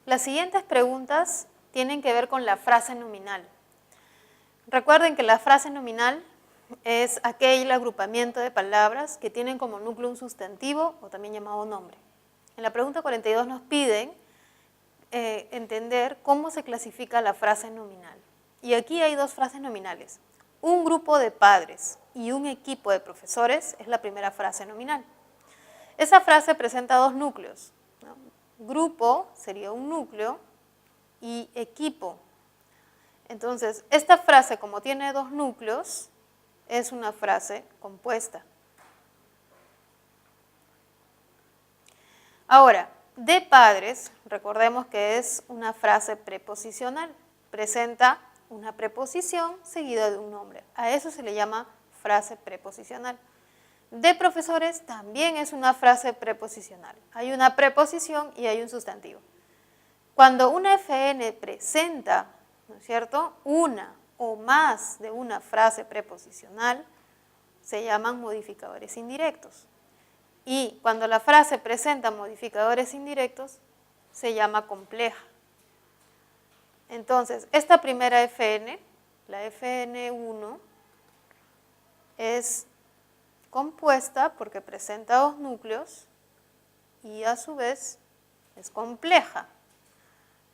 Las siguientes preguntas tienen que ver con la frase nominal. Recuerden que la frase nominal es aquel agrupamiento de palabras que tienen como núcleo un sustantivo o también llamado nombre. En la pregunta 42 nos piden entender cómo se clasifica la frase nominal. Y aquí hay dos frases nominales. Un grupo de padres y un equipo de profesores es la primera frase nominal. Esa frase presenta dos núcleos, ¿no? Grupo sería un núcleo y equipo. Entonces, esta frase, como tiene dos núcleos, es una frase compuesta. Ahora, de padres, recordemos que es una frase preposicional. Presenta una preposición seguida de un nombre. A eso se le llama frase preposicional. De profesores también es una frase preposicional. Hay una preposición y hay un sustantivo. Cuando una FN presenta, ¿no es cierto?, una o más de una frase preposicional, se llaman modificadores indirectos. Y cuando la frase presenta modificadores indirectos, se llama compleja. Entonces, esta primera FN, la FN1, es compuesta porque presenta dos núcleos y a su vez es compleja.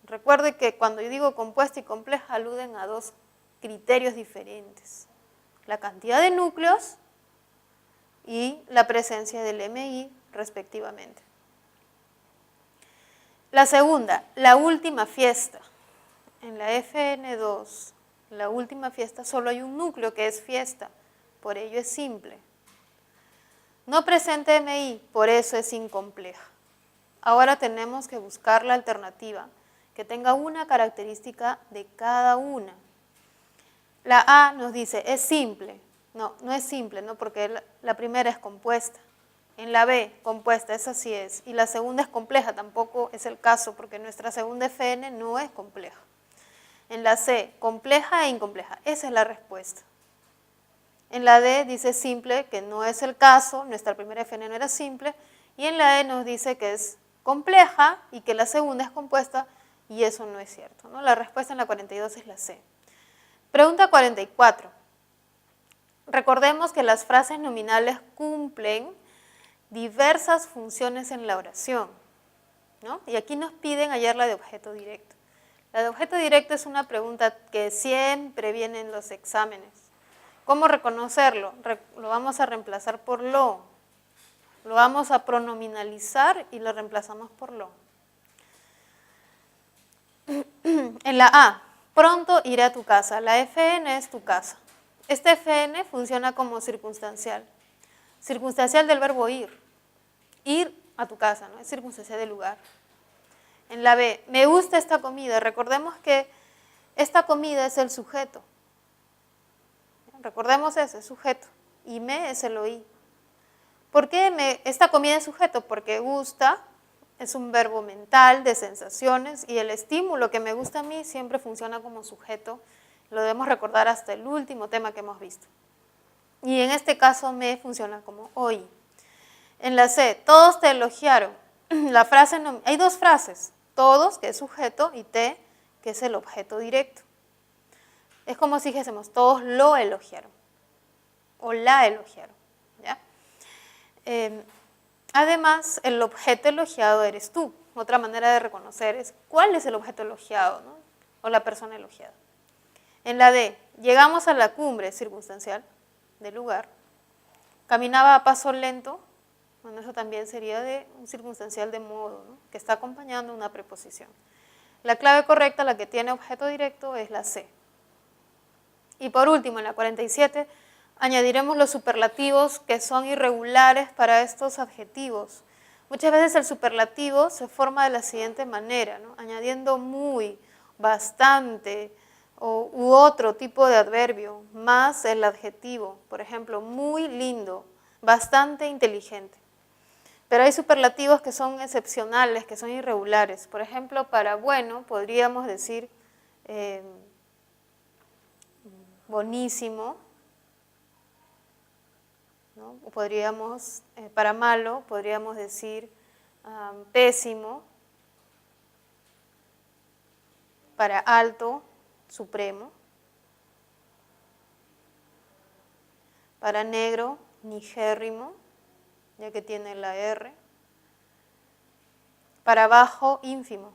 Recuerde que cuando yo digo compuesta y compleja aluden a dos criterios diferentes. La cantidad de núcleos y la presencia del MI respectivamente. La segunda, la última fiesta. En la FN2, la última fiesta, solo hay un núcleo que es fiesta, por ello es simple. No presenta MI, por eso es incompleja. Ahora tenemos que buscar la alternativa que tenga una característica de cada una. La A nos dice, es simple. No, no es simple, ¿no? Porque la primera es compuesta. En la B, compuesta, esa sí es. Y la segunda es compleja, tampoco es el caso, porque nuestra segunda FN no es compleja. En la C, compleja e incompleja. Esa es la respuesta. En la D dice simple, que no es el caso, nuestra primera FN no era simple. Y en la E nos dice que es compleja y que la segunda es compuesta, y eso no es cierto, ¿no? La respuesta en la 42 es la C. Pregunta 44. Recordemos que las frases nominales cumplen diversas funciones en la oración, ¿no? Y aquí nos piden hallar la de objeto directo. La de objeto directo es una pregunta que siempre viene en los exámenes. ¿Cómo reconocerlo? Lo vamos a reemplazar por lo vamos a pronominalizar y lo reemplazamos por lo. En la A, pronto iré a tu casa. La FN es tu casa. Este FN funciona como circunstancial. Circunstancial del verbo ir. Ir a tu casa, ¿no? Es circunstancial del lugar. En la B, me gusta esta comida. Recordemos que esta comida es el sujeto. Recordemos ese sujeto. Y me es el oí. ¿Por qué esta comida es sujeto? Porque gusta es un verbo mental de sensaciones y el estímulo que me gusta a mí siempre funciona como sujeto. Lo debemos recordar hasta el último tema que hemos visto. Y en este caso me funciona como oí. En la C, todos te elogiaron. La frase no, hay dos frases, todos, que es sujeto, y te, que es el objeto directo. Es como si dijésemos, todos lo elogiaron, o la elogiaron, ¿ya? Además, el objeto elogiado eres tú. Otra manera de reconocer es cuál es el objeto elogiado, ¿no? O la persona elogiada. En la D, llegamos a la cumbre circunstancial del lugar. Caminaba a paso lento. Bueno, eso también sería de un circunstancial de modo, ¿no? Que está acompañando una preposición. La clave correcta, la que tiene objeto directo, es la C. Y por último, en la 47, añadiremos los superlativos que son irregulares para estos adjetivos. Muchas veces el superlativo se forma de la siguiente manera, ¿no? Añadiendo muy, bastante u otro tipo de adverbio, más el adjetivo. Por ejemplo, muy lindo, bastante inteligente. Pero hay superlativos que son excepcionales, que son irregulares. Por ejemplo, para bueno podríamos decir bonísimo, ¿no? O podríamos, para malo, podríamos decir pésimo. para alto, supremo. Para negro, nigérrimo, ya que tiene la R. Para bajo, ínfimo.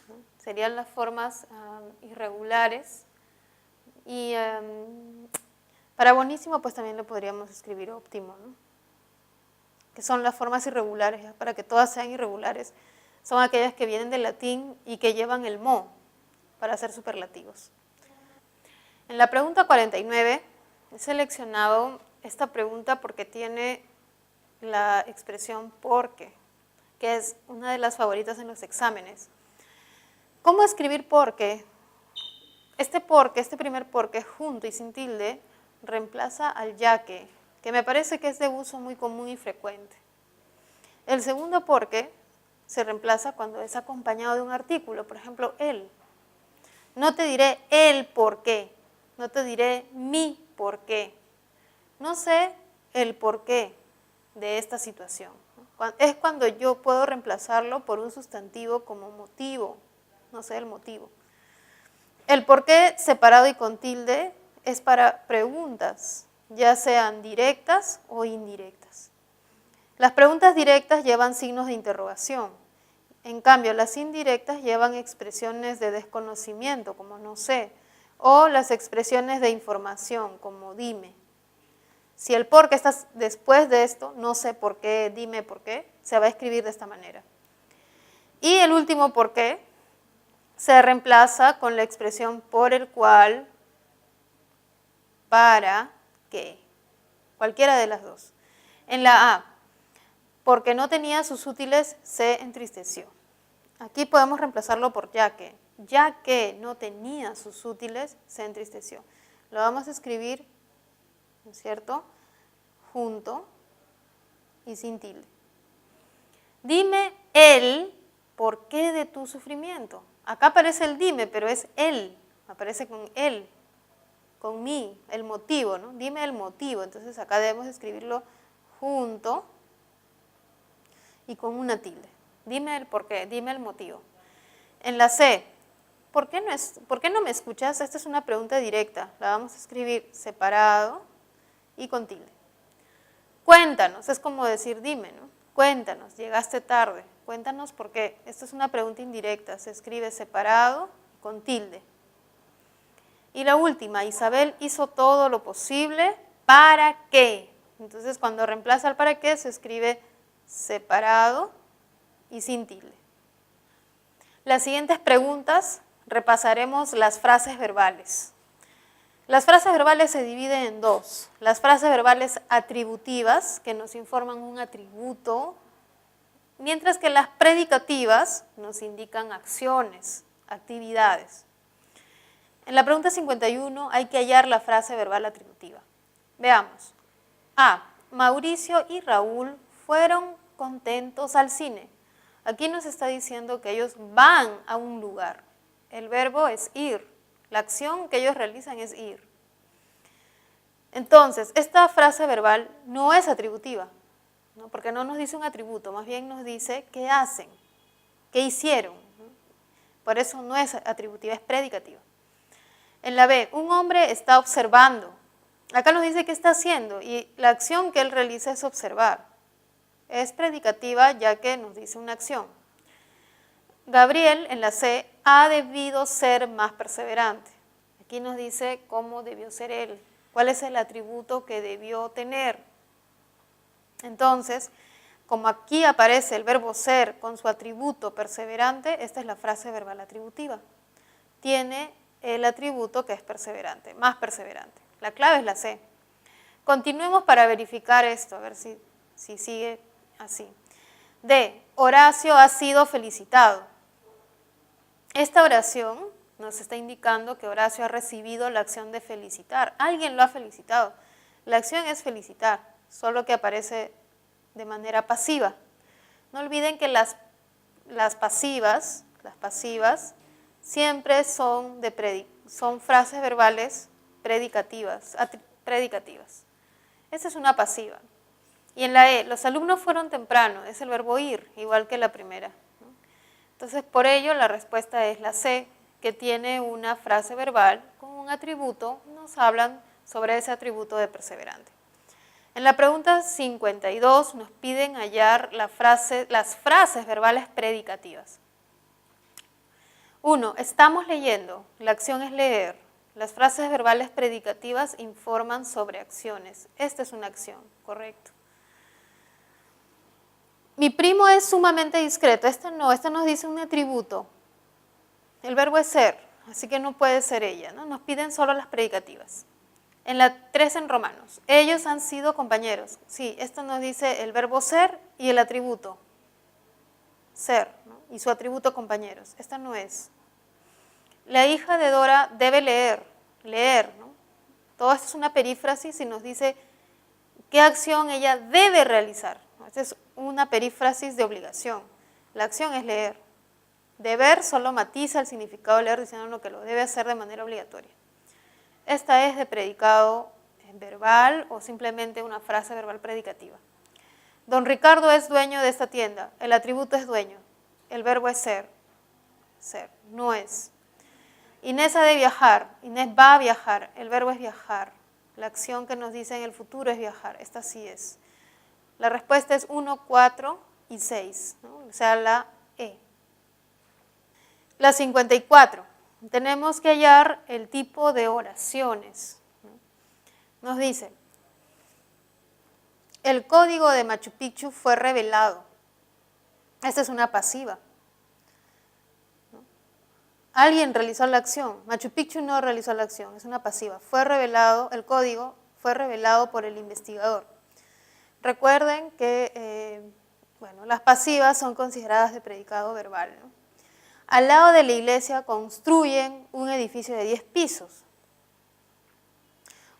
¿No? Serían las formas irregulares. Y para bonísimo, pues también le podríamos escribir óptimo, ¿no? Que son las formas irregulares, ¿ya? Para que todas sean irregulares. Son aquellas que vienen del latín y que llevan el mo para ser superlativos. En la pregunta 49 he seleccionado esta pregunta porque tiene la expresión porque, que es una de las favoritas en los exámenes. ¿Cómo escribir porque? Este primer porque junto y sin tilde, reemplaza al ya que me parece que es de uso muy común y frecuente. El segundo porque se reemplaza cuando es acompañado de un artículo, por ejemplo, el. No te diré el por qué, no te diré mi por qué. No sé el porqué de esta situación. Es cuando yo puedo reemplazarlo por un sustantivo como motivo, no sé el motivo. El porqué separado y con tilde es para preguntas, ya sean directas o indirectas. Las preguntas directas llevan signos de interrogación. En cambio, las indirectas llevan expresiones de desconocimiento, como no sé, o las expresiones de información, como dime. Si el por qué está después de esto, no sé por qué, dime por qué, se va a escribir de esta manera. Y el último por qué se reemplaza con la expresión por el cual, para qué, cualquiera de las dos. En la A, porque no tenía sus útiles, se entristeció. Aquí podemos reemplazarlo por ya que no tenía sus útiles, se entristeció. Lo vamos a escribir, ¿no es cierto?, junto y sin tilde. Dime el por qué de tu sufrimiento. Acá aparece el dime, pero es él, aparece con él, con mí, el motivo, ¿no? Dime el motivo, entonces acá debemos escribirlo junto y con una tilde. Dime el por qué, dime el motivo. En la C, ¿por qué no me escuchas? Esta es una pregunta directa, la vamos a escribir separado y con tilde. Cuéntanos, es como decir dime, ¿no? Cuéntanos, llegaste tarde, cuéntanos por qué. Esta es una pregunta indirecta, se escribe separado con tilde. Y la última, Isabel hizo todo lo posible para qué. Entonces cuando reemplaza el para qué se escribe separado y sin tilde. Las siguientes preguntas repasaremos las frases verbales. Las frases verbales se dividen en dos. Las frases verbales atributivas, que nos informan un atributo, mientras que las predicativas nos indican acciones, actividades. En la pregunta 51 hay que hallar la frase verbal atributiva. Veamos. A. Mauricio y Raúl fueron contentos al cine. Aquí nos está diciendo que ellos van a un lugar. El verbo es ir. La acción que ellos realizan es ir. Entonces, esta frase verbal no es atributiva, ¿no? Porque no nos dice un atributo, más bien nos dice qué hacen, qué hicieron, ¿no? Por eso no es atributiva, es predicativa. En la B, un hombre está observando. Acá nos dice qué está haciendo y la acción que él realiza es observar. Es predicativa ya que nos dice una acción. Gabriel, en la C, ha debido ser más perseverante. Aquí nos dice cómo debió ser él, cuál es el atributo que debió tener. Entonces, como aquí aparece el verbo ser con su atributo perseverante, esta es la frase verbal atributiva. Tiene el atributo que es perseverante, más perseverante. La clave es la C. Continuemos para verificar esto, a ver si sigue así. D. Horacio ha sido felicitado. Esta oración nos está indicando que Horacio ha recibido la acción de felicitar. Alguien lo ha felicitado. La acción es felicitar, solo que aparece de manera pasiva. No olviden que las pasivas siempre son frases verbales predicativas. Esa es una pasiva. Y en la E, los alumnos fueron temprano, es el verbo ir, igual que la primera. Entonces, por ello, la respuesta es la C, que tiene una frase verbal con un atributo, nos hablan sobre ese atributo de perseverante. En la pregunta 52 nos piden hallar las frases verbales predicativas. 1. Estamos leyendo, la acción es leer. Las frases verbales predicativas informan sobre acciones. Esta es una acción, correcto. Mi primo es sumamente discreto. Esta nos dice un atributo. El verbo es ser, así que no puede ser ella, ¿no? Nos piden solo las predicativas. En la 3 en Romanos, ellos han sido compañeros. Sí, esto nos dice el verbo ser y el atributo ser, ¿no? Y su atributo compañeros. Esta no es. La hija de Dora debe leer, ¿no? Todo esto es una perífrasis y nos dice qué acción ella debe realizar, ¿no? Esta es una perífrasis de obligación. La acción es leer. Deber solo matiza el significado de leer diciendo que lo debe hacer de manera obligatoria. Esta es de predicado verbal o simplemente una frase verbal predicativa. Don Ricardo es dueño de esta tienda. El atributo es dueño. El verbo es ser, no es. Inés ha de viajar. Inés va a viajar. El verbo es viajar. La acción que nos dice en el futuro es viajar. Esta sí es. La respuesta es 1, 4 y 6, ¿no? O sea, la E. La 54. Tenemos que hallar el tipo de oraciones. Nos dice, el código de Machu Picchu fue revelado. Esta es una pasiva. Alguien realizó la acción. Machu Picchu no realizó la acción, es una pasiva. Fue revelado, el código fue revelado por el investigador. Recuerden que las pasivas son consideradas de predicado verbal, ¿no? Al lado de la iglesia construyen un edificio de 10 pisos.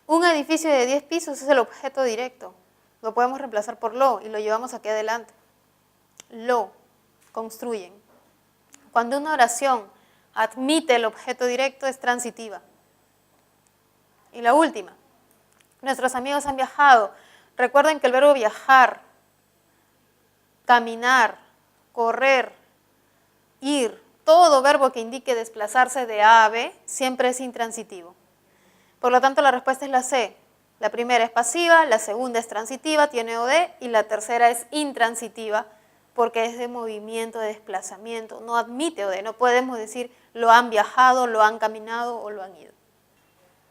Un edificio de 10 pisos es el objeto directo. Lo podemos reemplazar por lo y lo llevamos aquí adelante. Lo construyen. Cuando una oración admite el objeto directo es transitiva. Y la última. Nuestros amigos han viajado. Recuerden que el verbo viajar, caminar, correr, ir, todo verbo que indique desplazarse de A a B siempre es intransitivo. Por lo tanto, la respuesta es la C. La primera es pasiva, la segunda es transitiva, tiene OD, y la tercera es intransitiva porque es de movimiento, de desplazamiento, no admite OD. No podemos decir lo han viajado, lo han caminado o lo han ido.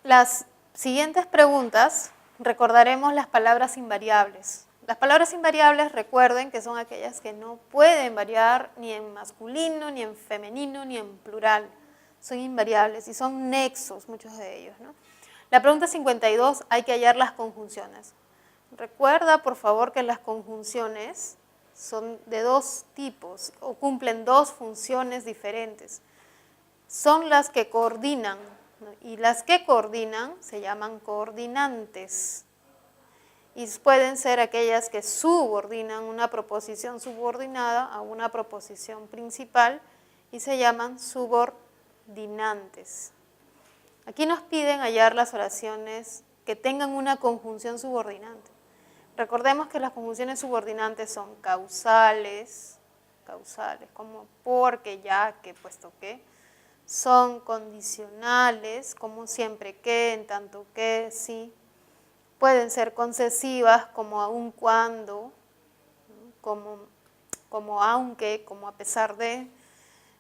Las siguientes preguntas recordaremos las palabras invariables. Las palabras invariables, recuerden que son aquellas que no pueden variar ni en masculino, ni en femenino, ni en plural. Son invariables y son nexos, muchos de ellos, ¿no? La pregunta 52, hay que hallar las conjunciones. Recuerda, por favor, que las conjunciones son de dos tipos o cumplen dos funciones diferentes. Son las que coordinan, ¿no? Y las que coordinan se llaman coordinantes. Y pueden ser aquellas que subordinan una proposición subordinada a una proposición principal y se llaman subordinantes. Aquí nos piden hallar las oraciones que tengan una conjunción subordinante. Recordemos que las conjunciones subordinantes son causales, como porque, ya que, puesto que. Son condicionales, como siempre que, en tanto que, sí. Pueden ser concesivas, como aun cuando, como aunque, como a pesar de.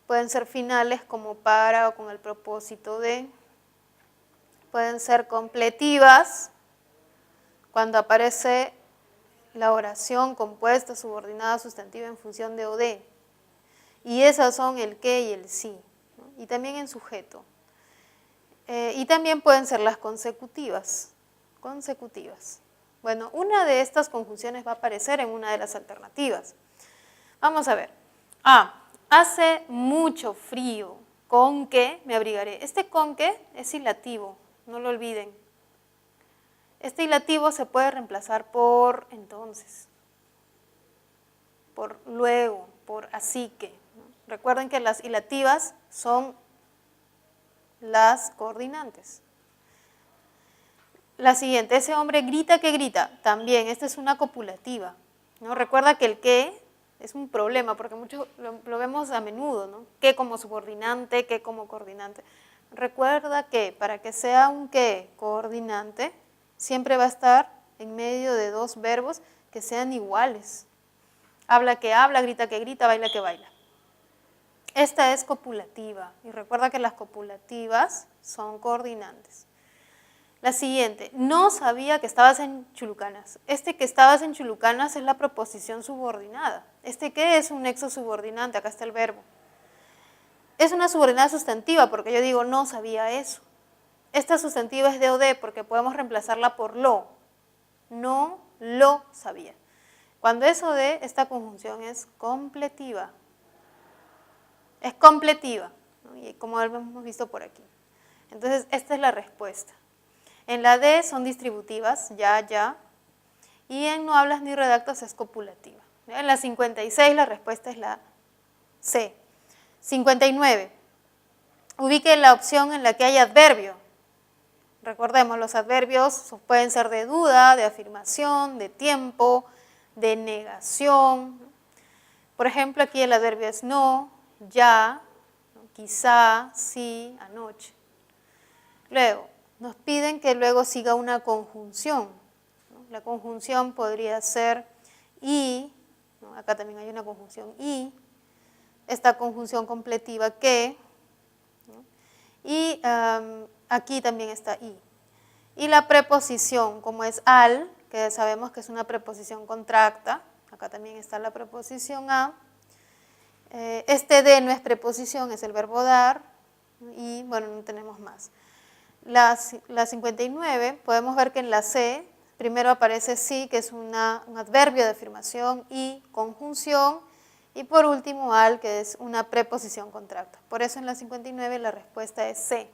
Pueden ser finales, como para o con el propósito de. Pueden ser completivas, cuando aparece la oración compuesta, subordinada, sustantiva en función de o de. Y esas son el que y el sí, ¿no? Y también en sujeto. Y también pueden ser las consecutivas. Bueno, una de estas conjunciones va a aparecer en una de las alternativas. Vamos a ver. A. Hace mucho frío. Con que me abrigaré. Este con que es ilativo, no lo olviden. Este ilativo se puede reemplazar por entonces, por luego, por así que, ¿no? Recuerden que las ilativas son las coordinantes. La siguiente, ese hombre grita que grita. También, esta es una copulativa, ¿no? Recuerda que el que es un problema porque mucho lo vemos a menudo, ¿no? Que como subordinante, que como coordinante. Recuerda que para que sea un que coordinante, siempre va a estar en medio de dos verbos que sean iguales. Habla que habla, grita que grita, baila que baila. Esta es copulativa y recuerda que las copulativas son coordinantes. La siguiente, no sabía que estabas en Chulucanas. Este que estabas en Chulucanas es la preposición subordinada. Este que es un nexo subordinante, acá está el verbo. Es una subordinada sustantiva porque yo digo no sabía eso. Esta sustantiva es de o de porque podemos reemplazarla por lo. No lo sabía. Cuando es o de, esta conjunción es completiva. Es completiva, ¿no? Y como hemos visto por aquí. Entonces, esta es la respuesta. En la D son distributivas, ya, y en no hablas ni redactas es copulativa. En la 56 la respuesta es la C. 59. Ubique la opción en la que hay adverbio. Recordemos, los adverbios pueden ser de duda, de afirmación, de tiempo, de negación. Por ejemplo, aquí el adverbio es no, ya, quizá, sí, anoche. Luego, nos piden que luego siga una conjunción, ¿no? La conjunción podría ser y, ¿no? Acá también hay una conjunción y, esta conjunción completiva que, ¿no? Y aquí también está y. Y la preposición, como es al, que sabemos que es una preposición contracta, acá también está la preposición a. Este de no es preposición, es el verbo dar, y bueno, no tenemos más. La 59, podemos ver que en la C, primero aparece sí, que es un adverbio de afirmación, y conjunción, y por último al, que es una preposición contracta. Por eso en la 59 la respuesta es C.